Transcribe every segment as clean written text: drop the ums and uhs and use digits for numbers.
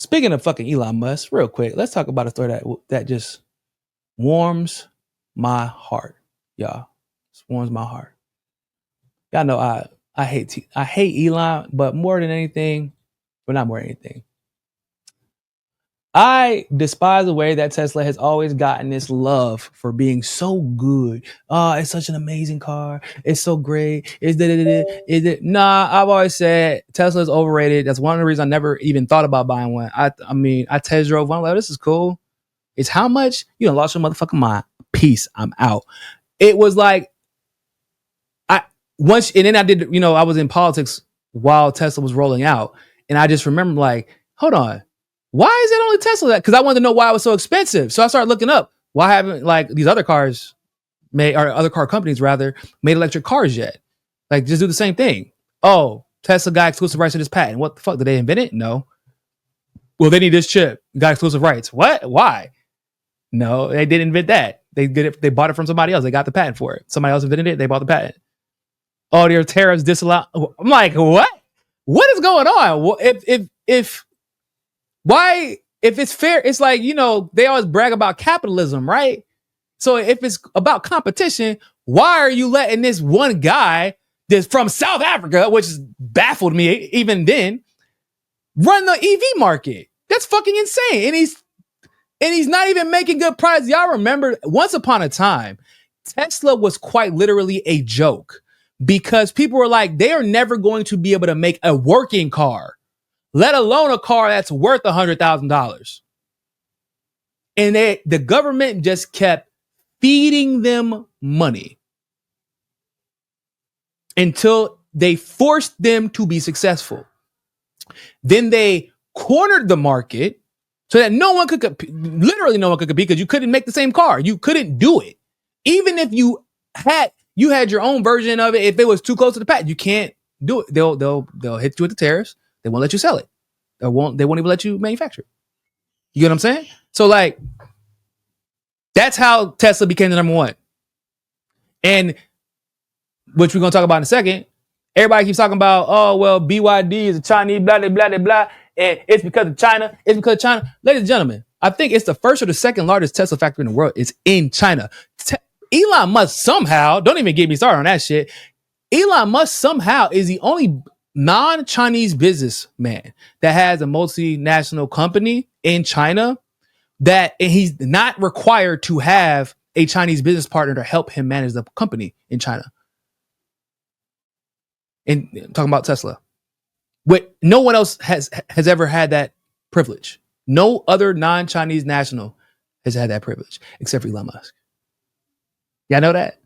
Speaking of fucking Elon Musk, real quick, let's talk about a story that just warms my heart, y'all. It warms my heart. Y'all know I hate Elon, but more than anything, but not more than anything, I despise the way that Tesla has always gotten this love for being so good. Oh, it's such an amazing car. It's so great. Is it? Nah, I've always said Tesla is overrated. That's one of the reasons I never even thought about buying one. I mean, I test drove one. I'm like, this is cool. It's how much? You done lost your motherfucking mind. Peace. I'm out. It was like and then I did, I was in politics while Tesla was rolling out. And I just remember like, hold on. Why is it only Tesla that? Because I wanted to know why it was so expensive. So I started looking up why haven't like these other cars or other car companies rather made electric cars yet? Like just do the same thing. Oh, Tesla got exclusive rights to this patent. What the fuck? Did they invent it? No. Well, they need this chip. Got exclusive rights. What? Why? No, they didn't invent that. They did it. They bought it from somebody else. They got the patent for it. Somebody else invented it. They bought the patent. Oh, their tariffs disallowed. I'm like, what? What is going on? If it's fair, it's like, they always brag about capitalism, right? So if it's about competition, why are you letting this one guy that's from South Africa, which baffled me even then, run the EV market? That's fucking insane. And he's not even making good prices. Y'all remember once upon a time, Tesla was quite literally a joke because people were like, they are never going to be able to make a working car, let alone a car that's worth $100,000. And the government just kept feeding them money until they forced them to be successful. Then they cornered the market so that no one could compete, literally no one could compete because you couldn't make the same car. You couldn't do it. Even if you had your own version of it, if it was too close to the patent, you can't do it. They'll hit you with the tariffs. They won't let you sell it. They won't even let you manufacture it. You get what I'm saying? So like, that's how Tesla became the number one. And which we're going to talk about in a second. Everybody keeps talking about, oh, well, BYD is a Chinese, blah, blah, blah, blah, blah. And it's because of China. It's because of China. Ladies and gentlemen, I think it's the first or the second largest Tesla factory in the world. It's in China. Elon Musk somehow, don't even get me started on that shit. Elon Musk somehow is the only non-Chinese businessman that has a multinational company in China and he's not required to have a Chinese business partner to help him manage the company in China. And talking about Tesla. No one else has ever had that privilege. No other non-Chinese national has had that privilege except for Elon Musk. Y'all know that?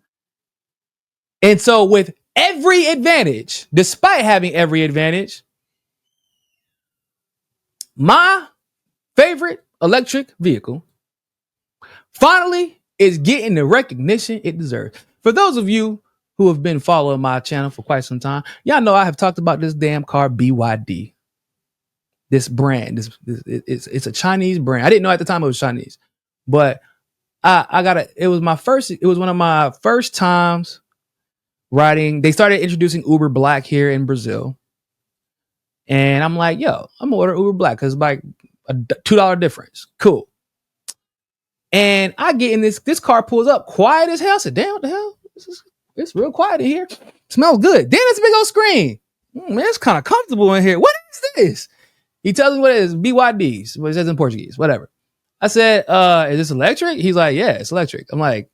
And so with every advantage, despite having every advantage, my favorite electric vehicle finally is getting the recognition it deserves. For those of you who have been following my channel for quite some time, y'all know I have talked about this damn car BYD. This brand, it's a Chinese brand. I didn't know at the time it was Chinese, but it was one of my first times riding. They started introducing Uber Black here in Brazil. And I'm like, yo, I'm gonna order Uber Black because it's like a $2 difference. Cool. And I get in this car pulls up quiet as hell. I said, damn, what the hell? It's real quiet in here. Smells good. Then it's a big old screen. Man, it's kind of comfortable in here. What is this? He tells me what it is. BYDs. What it says in Portuguese. Whatever. I said, is this electric? He's like, yeah, it's electric. I'm like,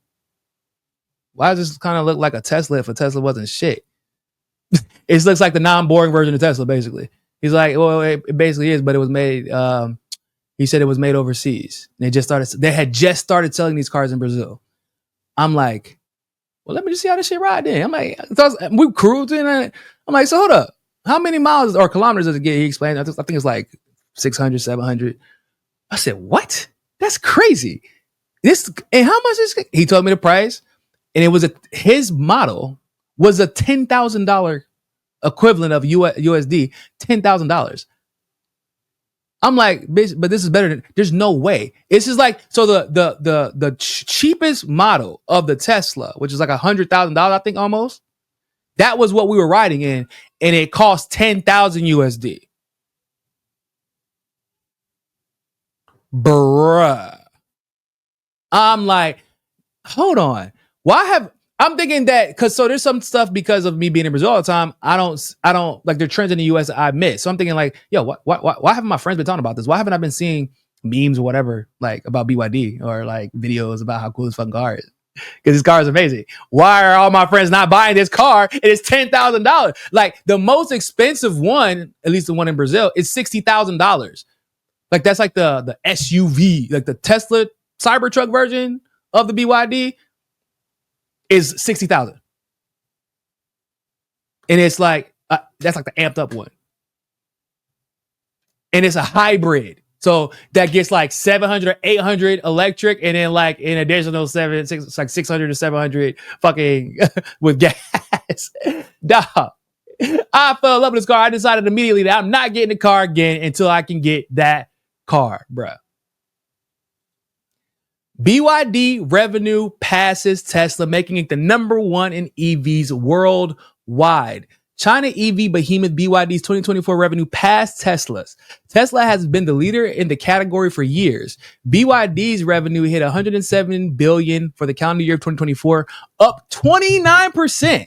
why does this kind of look like a Tesla if a Tesla wasn't shit? It looks like the non-boring version of Tesla, basically. He's like, well, it basically is, but it was made, he said it was made overseas. They had just started selling these cars in Brazil. I'm like, well, let me just see how this shit ride then. I'm like, we cruising. I'm like, so hold up. How many miles or kilometers does it get? He explained. I think it's like 600, 700. I said, what? That's crazy. And how much is it? He told me the price. And it was his model was a $10,000 equivalent of USD, $10,000. I'm like, bitch, but this is better than, there's no way. It's just like, so the cheapest model of the Tesla, which is like $100,000, I think almost, that was what we were riding in. And it cost 10,000 USD. Bruh. I'm like, hold on. I'm thinking that because so there's some stuff because of me being in Brazil all the time. I don't like the trends in the US I miss. So I'm thinking like, yo, why haven't my friends been talking about this? Why haven't I been seeing memes or whatever like about BYD or like videos about how cool this fucking car is? Because this car is amazing. Why are all my friends not buying this car? It is $10,000. Like the most expensive one, at least the one in Brazil, is $60,000. Like that's like the SUV, like the Tesla Cybertruck version of the BYD is 60,000, and it's like that's like the amped up one, and it's a hybrid. So that gets like 700 or 800 electric, and then like an additional 600 to 700 fucking with gas. Dog, I fell in love with this car. I decided immediately that I'm not getting the car again until I can get that car, bruh. BYD revenue passes Tesla, making it the number one in EVs worldwide. China EV behemoth BYD's 2024 revenue passed Tesla's. Tesla has been the leader in the category for years. BYD's revenue hit $107 billion for the calendar year of 2024, up 29%.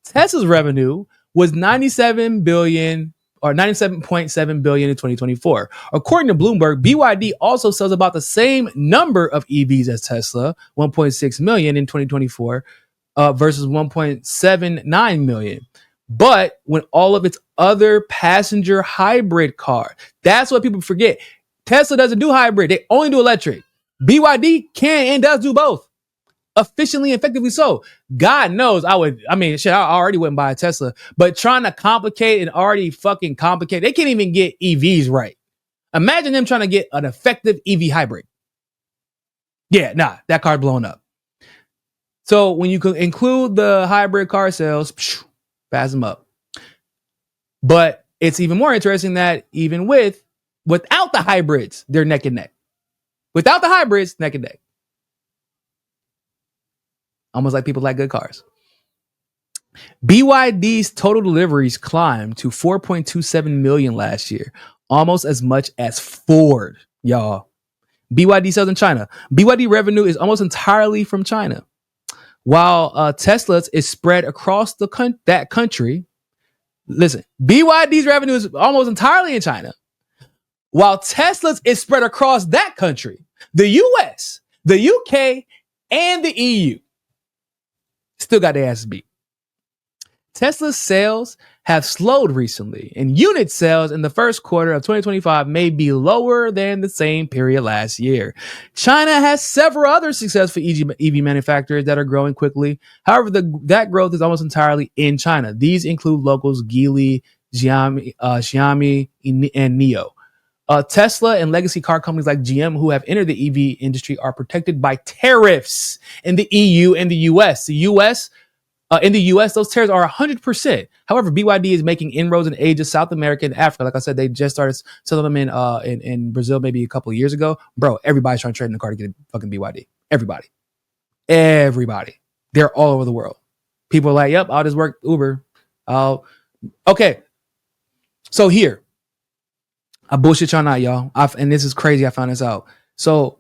Tesla's revenue was $97 billion or $97.7 billion in 2024. According to Bloomberg, BYD also sells about the same number of EVs as Tesla, 1.6 million in 2024 versus 1.79 million. But when all of its other passenger hybrid cars, that's what people forget. Tesla doesn't do hybrid. They only do electric. BYD can and does do both. Efficiently, effectively so. God knows I already wouldn't buy a Tesla, but trying to complicate and already fucking complicate, they can't even get EVs right. Imagine them trying to get an effective EV hybrid. Yeah, nah, that car's blowing up. So when you could include the hybrid car sales, pass them up. But it's even more interesting that even without the hybrids, they're neck and neck. Without the hybrids, neck and neck. Almost like people like good cars. BYD's total deliveries climbed to 4.27 million last year, almost as much as Ford, y'all. BYD sells in China. BYD revenue is almost entirely from China, while Tesla's is spread across that country. Listen, BYD's revenue is almost entirely in China, while Tesla's is spread across that country, the US, the UK, and the EU. Still got their asses beat. Tesla's sales have slowed recently, and unit sales in the first quarter of 2025 may be lower than the same period last year. China has several other successful EV manufacturers that are growing quickly. However, that growth is almost entirely in China. These include locals Geely, Xiaomi, and NIO. Tesla and legacy car companies like GM who have entered the EV industry are protected by tariffs in the EU and the US. In the US, those tariffs are 100%. However, BYD is making inroads in Asia, South America, and Africa. Like I said, they just started selling them in Brazil maybe a couple of years ago. Bro, everybody's trying to trade in the car to get a fucking BYD. Everybody. They're all over the world. People are like, yep, I'll just work Uber. Okay. So here, I bullshit y'all not, y'all. And this is crazy. I found this out. So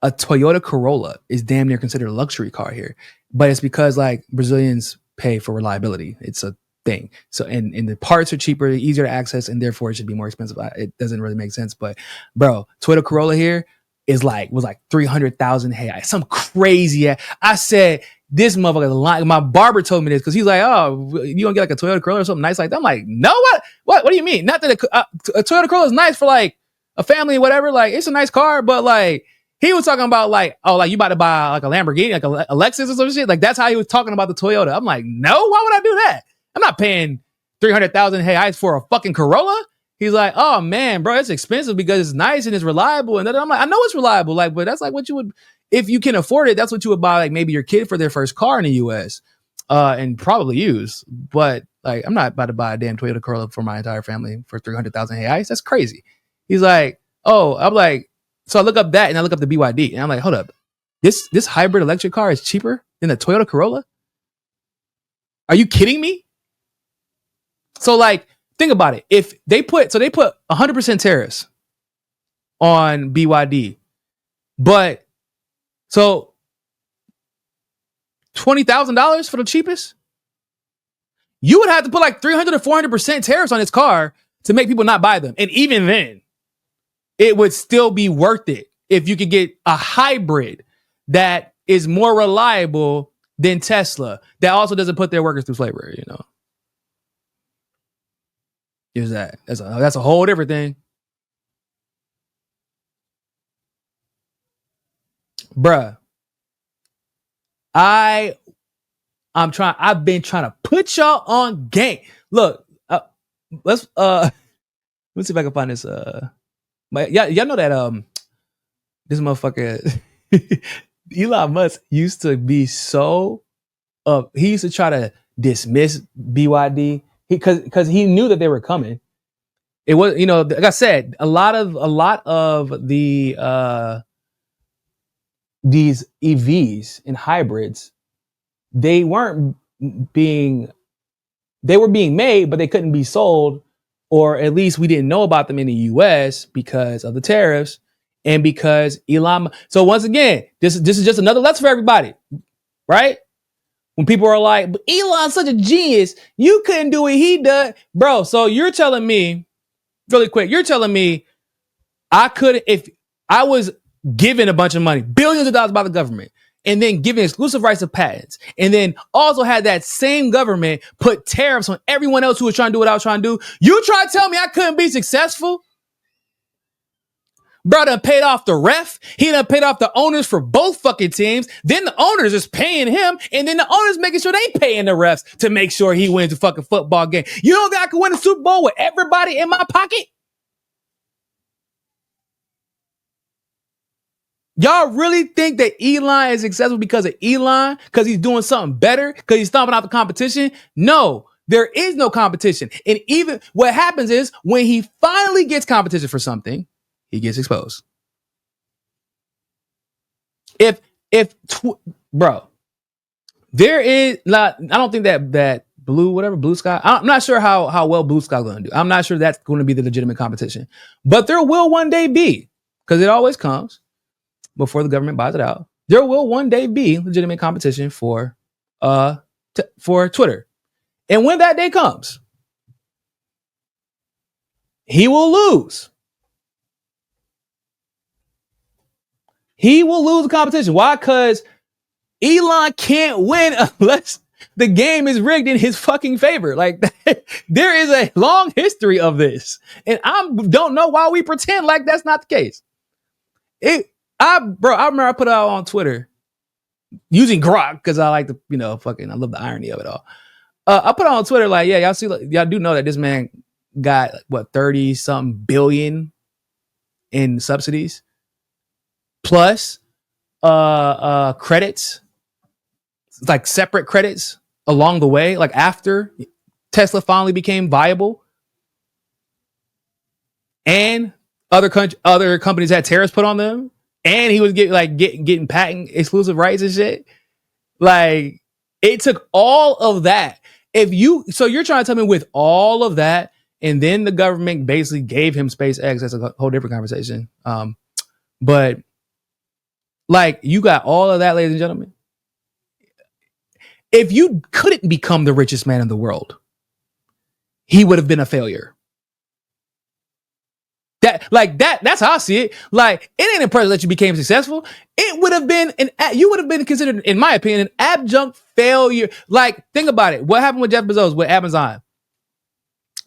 a Toyota Corolla is damn near considered a luxury car here, but it's because like Brazilians pay for reliability. It's a thing. So, and the parts are cheaper, easier to access, and therefore it should be more expensive. It doesn't really make sense, but bro, Toyota Corolla here was like 300,000. Hey, some crazy. I said, this motherfucker, my barber told me this because he's like, oh, you gonna get like a Toyota Corolla or something nice like that? I'm like, no, what do you mean? Not that a Toyota Corolla is nice for like a family or whatever. Like it's a nice car, but like he was talking about like, oh, like you about to buy like a Lamborghini, like a Lexus or some shit. Like that's how he was talking about the Toyota. I'm like, no, why would I do that? I'm not paying 300,000 hey for a fucking Corolla. He's like, oh man, bro, it's expensive because it's nice and it's reliable. And then I'm like, I know it's reliable, like, but that's like what you would. If you can afford it, that's what you would buy, like maybe your kid for their first car in the US and probably use. But like, I'm not about to buy a damn Toyota Corolla for my entire family for 300,000 reais. That's crazy. He's like, oh, I'm like, so I look up that and I look up the BYD and I'm like, hold up. This hybrid electric car is cheaper than the Toyota Corolla? Are you kidding me? So like, think about it. If they put 100% tariffs on BYD. But so $20,000 for the cheapest? You would have to put like 300 or 400% tariffs on his car to make people not buy them. And even then, it would still be worth it if you could get a hybrid that is more reliable than Tesla, that also doesn't put their workers through slavery, you know. Is that that's a whole different thing. Bruh. I've been trying to put y'all on game. Look, let's see if I can find this. But y'all know that this motherfucker Elon Musk used to be so he used to try to dismiss BYD because he knew that they were coming. It was, you know, like I said, a lot of the these EVs and hybrids, they were being made, but they couldn't be sold, or at least we didn't know about them in the US because of the tariffs and because Elon. So once again, this is just another lesson for everybody, right? When people are like, but Elon's such a genius, you couldn't do what he did. Bro, so you're telling me, really quick, you're telling me I could, if I was given a bunch of money, billions of dollars by the government, and then given exclusive rights of patents, and then also had that same government put tariffs on everyone else who was trying to do what I was trying to do, you try to tell me I couldn't be successful? Bro done paid off the ref. He done paid off the owners for both fucking teams. Then the owners is paying him. And then the owners making sure they paying the refs to make sure he wins a fucking football game. You know that I could win a Super Bowl with everybody in my pocket? Y'all really think that Elon is successful because of Elon? Because he's doing something better? Because he's stomping out the competition? No, there is no competition. And even what happens is when he finally gets competition for something, he gets exposed. Bro, there is not, I don't think that Blue Sky, I'm not sure how well Blue Sky is going to do. I'm not sure that's going to be the legitimate competition, but there will one day be, because it always comes before the government buys it out. There will one day be legitimate competition for Twitter. And when that day comes, he will lose. He will lose the competition. Why? Because Elon can't win unless the game is rigged in his fucking favor. Like, there is a long history of this. And I don't know why we pretend like that's not the case. I remember I put it out on Twitter using Grok because I like the, I love the irony of it all. I put it on Twitter like, yeah, y'all do know that this man got what, 30 something billion in subsidies plus credits, like separate credits along the way, like after Tesla finally became viable and other companies had tariffs put on them, and he was getting patent exclusive rights and shit. Like, it took all of that. So you're trying to tell me with all of that, and then the government basically gave him SpaceX, that's a whole different conversation. But like, you got all of that, ladies and gentlemen. If you couldn't become the richest man in the world, he would have been a failure. That's how I see it. Like, it ain't impressive that you became successful. It would have been you would have been considered, in my opinion, an abject failure. Like, think about it. What happened with Jeff Bezos with Amazon?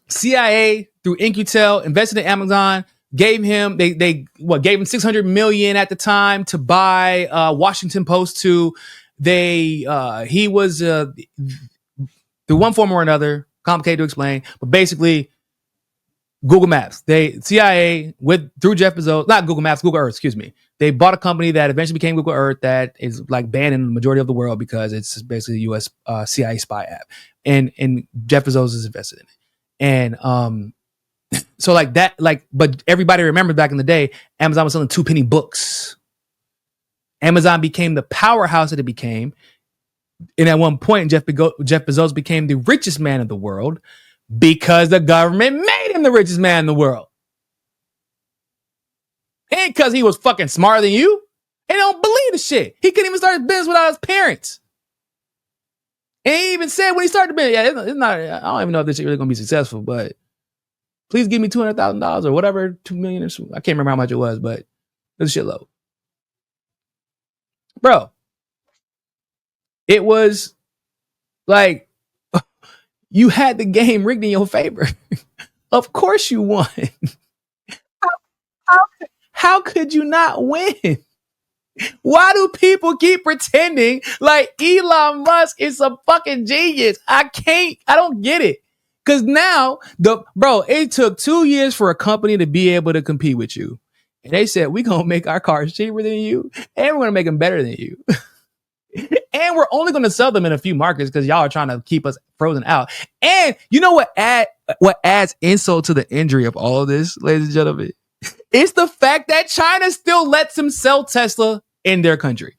CIA through InQtel invested in Amazon, gave him $600 million at the time to buy Washington Post too. He was through one form or another, complicated to explain, but basically Google Maps. CIA through Jeff Bezos, not Google Maps, Google Earth, excuse me. They bought a company that eventually became Google Earth that is like banned in the majority of the world because it's basically a US CIA spy app. And Jeff Bezos is invested in it. And so like that, but everybody remembers back in the day, Amazon was selling 2-penny books. Amazon became the powerhouse that it became. And at one point, Jeff Bezos became the richest man in the world because the government made him the richest man in the world. Ain't because he was fucking smarter than you. And don't believe the shit. He couldn't even start his business without his parents. And he even said when he started the business, yeah, it's not, I don't even know if this shit really gonna be successful, but please give me $200,000 or whatever, $2 million or something. I can't remember how much it was, but it was a shitload. Bro, it was like you had the game rigged in your favor. Of course you won. How could you not win? Why do people keep pretending like Elon Musk is a fucking genius? I don't get it. Cause now it took 2 years for a company to be able to compete with you. And they said, we're going to make our cars cheaper than you and we're going to make them better than you. And we're only going to sell them in a few markets because y'all are trying to keep us frozen out. And you know what adds insult to the injury of all of this, ladies and gentlemen? It's the fact that China still lets them sell Tesla in their country.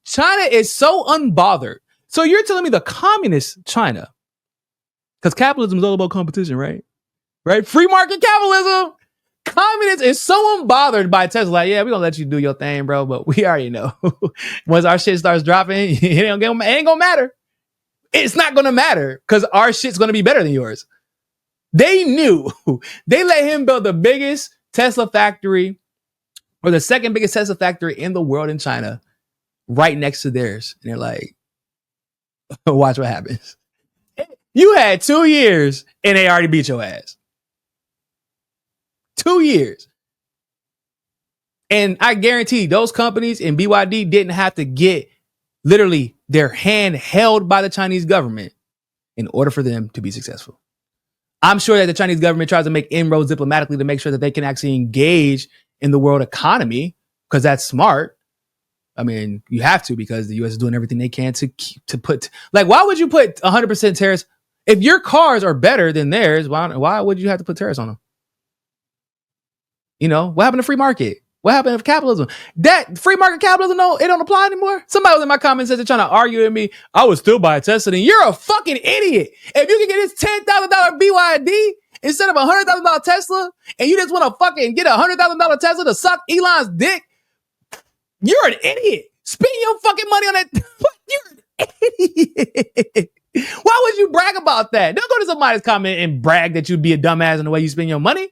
China is so unbothered. So you're telling me the communist China, because capitalism is all about competition, right? Right? Free market capitalism. Communists is so unbothered by Tesla. Like, yeah, we're going to let you do your thing, bro. But we already know once our shit starts dropping, it ain't going to matter. It's not going to matter because our shit's going to be better than yours. They knew. They let him build the biggest Tesla factory or the second biggest Tesla factory in the world in China right next to theirs. And they're like, watch what happens. You had 2 years and they already beat your ass. 2 years. And I guarantee those companies and BYD didn't have to get literally their hand held by the Chinese government in order for them to be successful. I'm sure that the Chinese government tries to make inroads diplomatically to make sure that they can actually engage in the world economy because that's smart. I mean, you have to because the U.S. is doing everything they can to put, like, why would you put 100% tariffs? If your cars are better than theirs, why would you have to put tariffs on them? You know, what happened to free market? What happened to capitalism? That free market capitalism, no, it don't apply anymore. Somebody was in my comments said they're trying to argue with me. I would still buy a Tesla. Then you're a fucking idiot. If you can get this $10,000 BYD instead of a $100,000 Tesla, and you just want to fucking get a $100,000 Tesla to suck Elon's dick, you're an idiot. Spend your fucking money on that. You're an idiot. Why would you brag about that? Don't go to somebody's comment and brag that you'd be a dumbass in the way you spend your money.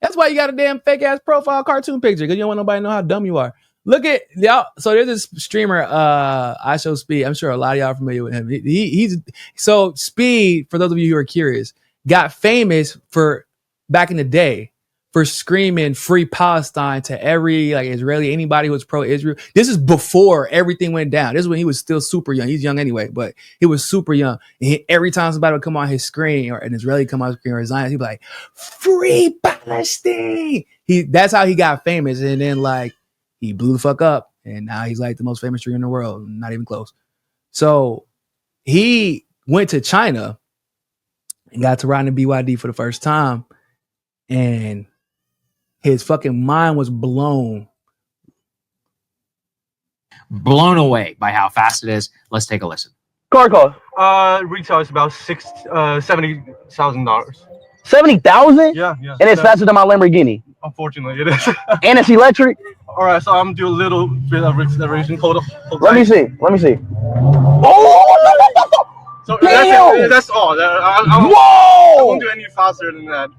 That's why you got a damn fake ass profile cartoon picture because you don't want nobody to know how dumb you are. Look at y'all. So there's this streamer, I Show Speed. I'm sure a lot of y'all are familiar with him. He's so Speed, for those of you who are curious, got famous for back in the day for screaming free Palestine to every like Israeli, anybody who was pro-Israel. This is before everything went down. This is when he was still super young. He's young anyway, but he was super young. And every time somebody would come on his screen or an Israeli come on his screen or a Zionist, he'd be like, free Palestine. That's how he got famous. And then like he blew the fuck up. And now he's like the most famous streamer in the world. Not even close. So he went to China and got to ride in BYD for the first time. And his fucking mind was blown away by how fast it is. Let's take a listen. Car cost. Retail is about $70,000. 70,000? Yeah. And it's faster than my Lamborghini. Unfortunately, it is. And it's electric. All right, so I'm gonna do a little bit of reservation. Hold Let me see. Oh! So damn! that's all. I Whoa! won't do any faster than that.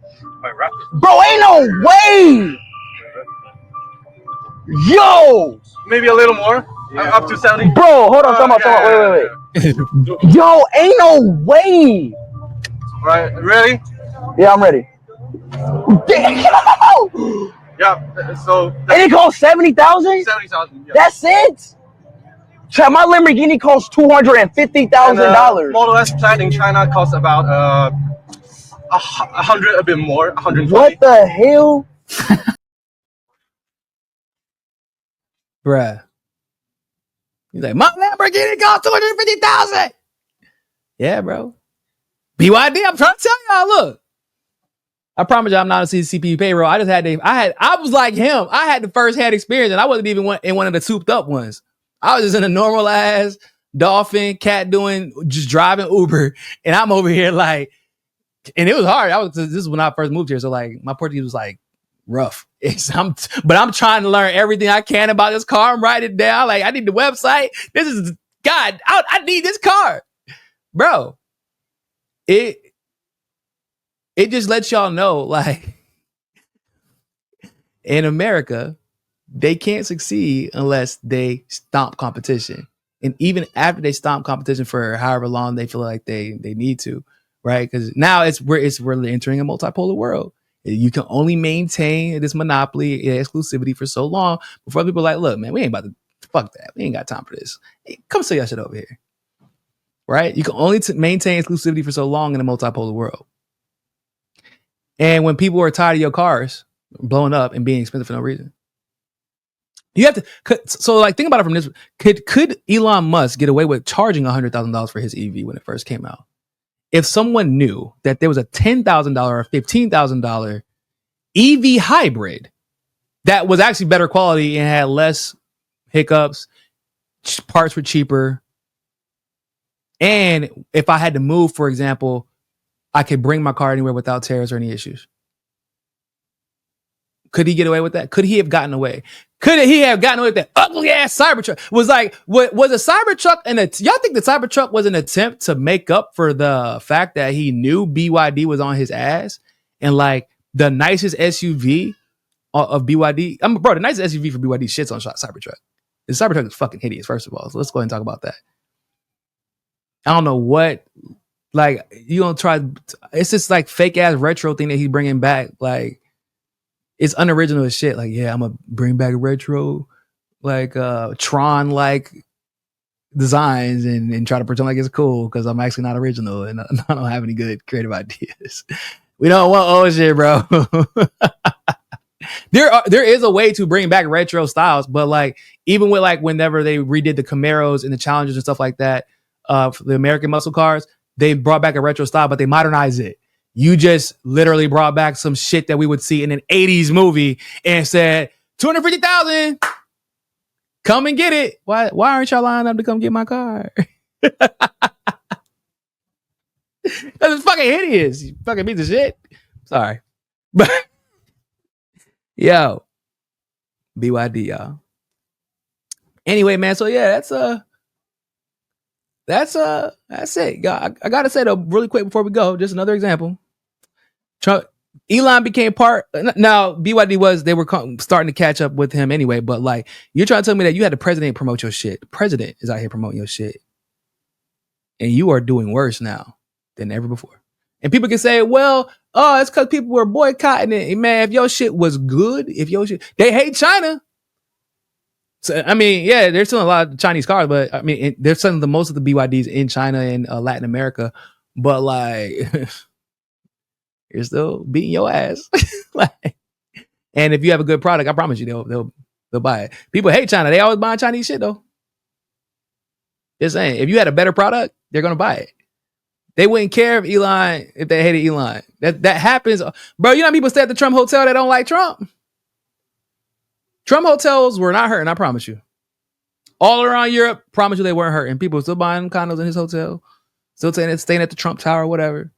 Bro, ain't no way! Yo! Maybe a little more. Up to 70. Bro, hold on. Wait. Yo, ain't no way! Right, ready? Yeah, I'm ready. Damn! Yeah, so... And it costs 70,000? 70,000, yeah. That's it? Chat, my Lamborghini costs $250,000. Model S Plaid in China costs about 100, a bit more, 120. What the hell? Bruh. He's like, my Lamborghini costs $250,000. Yeah, bro. BYD, I'm trying to tell y'all, look. I promise you I'm not a CCP payroll. I was like him. I had the first-hand experience, and I wasn't even in one of the souped-up ones. I was just in a normal ass Dolphin cat just driving Uber, and I'm over here like, and it was hard. This is when I first moved here, so like my Portuguese was like rough. But I'm trying to learn everything I can about this car. I'm writing it down. Like, I need the website. This is God. I need this car, bro. It just lets y'all know, like, in America, they can't succeed unless they stomp competition. And even after they stomp competition for however long they feel like they need to, right? Because now we're entering a multipolar world. You can only maintain this monopoly exclusivity for so long before people are like, look, man, we ain't about to fuck that. We ain't got time for this. Hey, come sell your shit over here, right? You can only maintain exclusivity for so long in a multipolar world. And when people are tired of your cars blowing up and being expensive for no reason, you have to. So, like, think about it from this: could Elon Musk get away with charging $100,000 for his EV when it first came out? If someone knew that there was a $10,000 or $15,000 EV hybrid that was actually better quality and had less hiccups, parts were cheaper, and if I had to move, for example, I could bring my car anywhere without tears or any issues. Could he get away with that? Could he have gotten away? Could he have gotten away with that ugly ass Cybertruck? Was a Cybertruck y'all think the Cybertruck was an attempt to make up for the fact that he knew BYD was on his ass and like the nicest SUV of BYD? Bro, the nicest SUV for BYD shits on Cybertruck. The Cybertruck is fucking hideous, first of all. So let's go ahead and talk about that. I don't know what, like, you gonna try. It's just like fake ass retro thing that he's bringing back. Like, it's unoriginal as shit. Like, yeah, I'm gonna bring back retro, like Tron like designs and try to pretend like it's cool because I'm actually not original and I don't have any good creative ideas. We don't want old shit, bro. There is a way to bring back retro styles, but like even with like whenever they redid the Camaros and the Challengers and stuff like that, for the American muscle cars, they brought back a retro style, but they modernized it. You just literally brought back some shit that we would see in an 80s movie and said, 250,000, come and get it. Why aren't y'all lining up to come get my car? Because it's fucking hideous. You fucking piece of shit. Sorry. But, yo, BYD, y'all. Anyway, man, so yeah, that's it. I gotta say though, really quick before we go, just another example. Elon became part. Now BYD they were starting to catch up with him anyway. But like, you're trying to tell me that you had the president promote your shit. The president is out here promoting your shit, and you are doing worse now than ever before. And people can say, well, oh, it's because people were boycotting it. And man, if your shit was good, they hate China. So, I mean, yeah, there's still a lot of Chinese cars, but I mean, there's some of the most of the BYDs in China and Latin America. But like, you're still beating your ass. Like, and if you have a good product, I promise you they'll buy it. People hate China. They always buy Chinese shit though. Just saying, if you had a better product, they're gonna buy it. They wouldn't care if they hated Elon. That happens, bro. You know how people stay at the Trump hotel that don't like Trump? Trump hotels were not hurting, I promise you. All around Europe, promise you they weren't hurting. People were still buying condos in his hotel, still staying at the Trump Tower or whatever.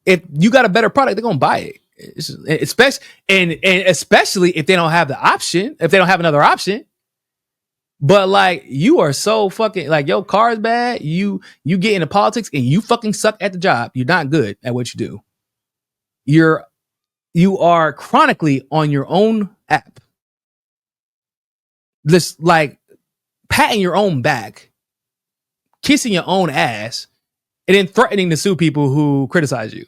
If you got a better product, they're gonna buy it. Especially if they don't have the option, if they don't have another option. But like, you are so fucking like, your car is bad. You get into politics and you fucking suck at the job. You're not good at what you do. You are chronically on your own app, just like patting your own back, kissing your own ass, and then threatening to sue people who criticize you.